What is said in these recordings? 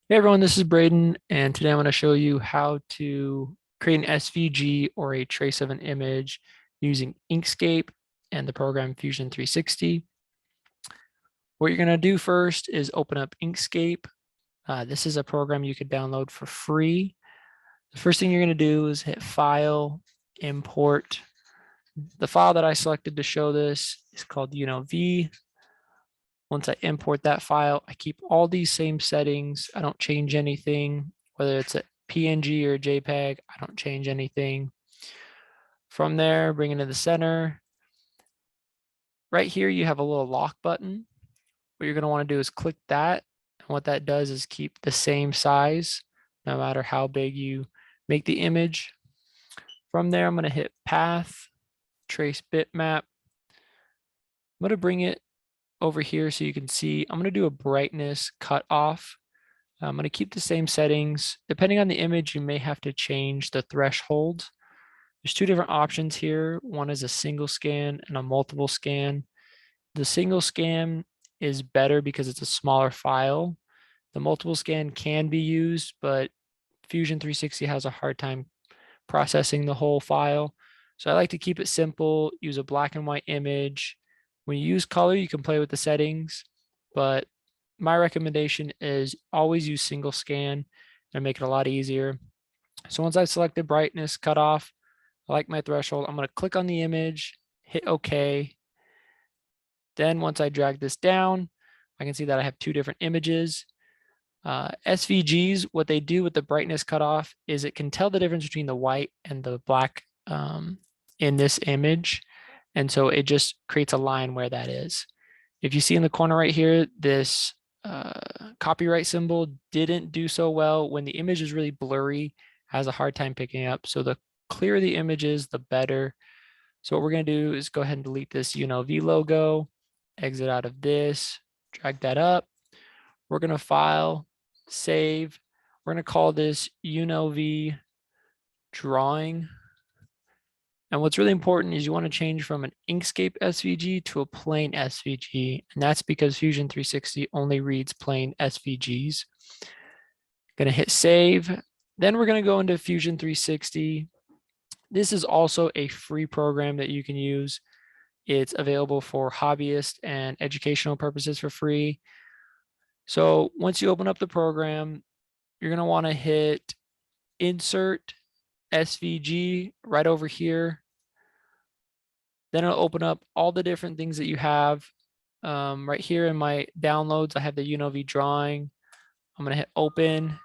Hey everyone, this is Braden, and today I'm going to show you how to create an SVG or a trace of an image using Inkscape and the program Fusion 360. What you're going to do first is open up Inkscape. This is a program you could download for free. The first thing you're going to do is hit File, Import. The file that I selected to show this is called UNV. Once I import that file, I keep all these same settings. I don't change anything, whether it's a PNG or a JPEG, I don't change anything. From there, bring it to the center. Right here, you have a little lock button. What you're going to want to do is click that. And what that does is keep the same size, no matter how big you make the image. From there, I'm going to hit Path, Trace Bitmap. I'm going to bring it over here so you can see. I'm going to do a brightness cutoff. I'm going to keep the same settings. Depending on the image, you may have to change the threshold. There's two different options here. One is a single scan and a multiple scan. The single scan is better because it's a smaller file. The multiple scan can be used, but Fusion 360 has a hard time processing the whole file. So I like to keep it simple, use a black and white image. When you use color, you can play with the settings, but my recommendation is always use single scan and make it a lot easier. So once I've selected brightness cutoff, I like my threshold. I'm going to click on the image, hit OK. Then once I drag this down, I can see that I have two different images. SVGs, what they do with the brightness cutoff is it can tell the difference between the white and the black in this image. And so it just creates a line where that is. If you see in the corner right here, this copyright symbol didn't do so well when the image is really blurry, has a hard time picking up. So the clearer the image is, the better. So what we're going to do is go ahead and delete this UNLV logo, exit out of this, drag that up. We're going to file, save. We're going to call this UNLV drawing. And what's really important is you want to change from an Inkscape SVG to a plain SVG. And that's because Fusion 360 only reads plain SVGs. Going to hit save. Then we're going to go into Fusion 360. This is also a free program that you can use. It's available for hobbyists and educational purposes for free. So once you open up the program, you're going to want to hit Insert SVG right over here. Then it'll open up all the different things that you have. Right here in my downloads, I have the UNLV drawing. I'm going to hit open.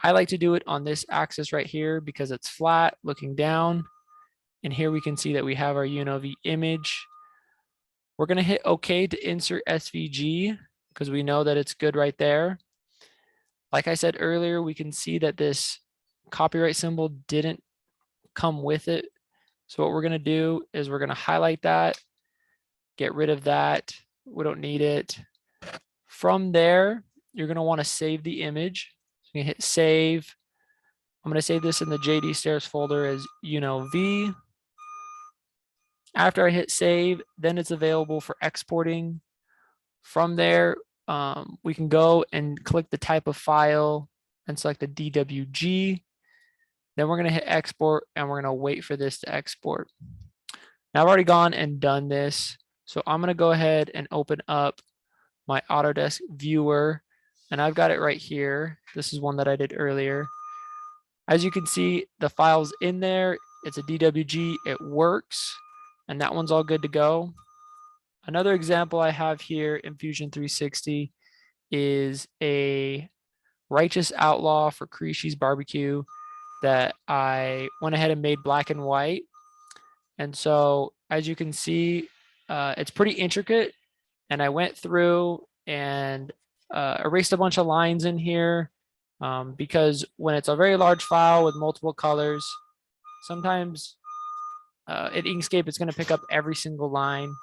I like to do it on this axis right here because it's flat looking down. And here we can see that we have our UNLV image. We're going to hit OK to insert SVG because we know that it's good right there. Like I said earlier, we can see that this copyright symbol didn't come with it. So what we're going to do is we're going to highlight that, get rid of that. We don't need it. From there, you're going to want to save the image. So you can hit save. I'm going to save this in the JD Stairs folder as UNLV. After I hit save, then it's available for exporting. From there, we can go and click the type of file and select the DWG. Then we're going to hit export and we're going to wait for this to export. Now I've already gone and done this. So I'm going to go ahead and open up my Autodesk viewer and I've got it right here. This is one that I did earlier. As you can see, the file's in there. It's a DWG. It works. And that one's all good to go. Another example I have here in Fusion 360 is a Righteous Outlaw for Krishi's Barbecue that I went ahead and made black and white. And so as you can see, it's pretty intricate. And I went through and erased a bunch of lines in here because when it's a very large file with multiple colors, sometimes in Inkscape, it's going to pick up every single line.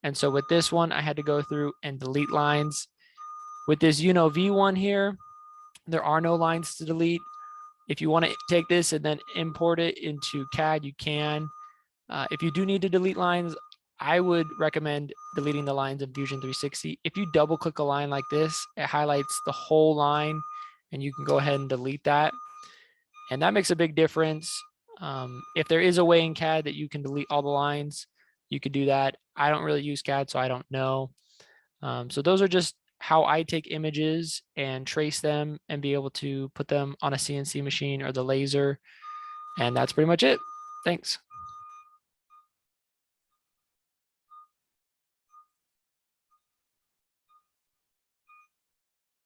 And so with this one, I had to go through and delete lines. With this UNLV one here, there are no lines to delete. If you want to take this and then import it into CAD, you can. If you do need to delete lines, I would recommend deleting the lines in Fusion 360. If you double click a line like this, it highlights the whole line and you can go ahead and delete that. And that makes a big difference. If there is a way in CAD that you can delete all the lines, you could do that. I don't really use CAD, so I don't know. So those are just how I take images and trace them and be able to put them on a CNC machine or the laser. And that's pretty much it. Thanks.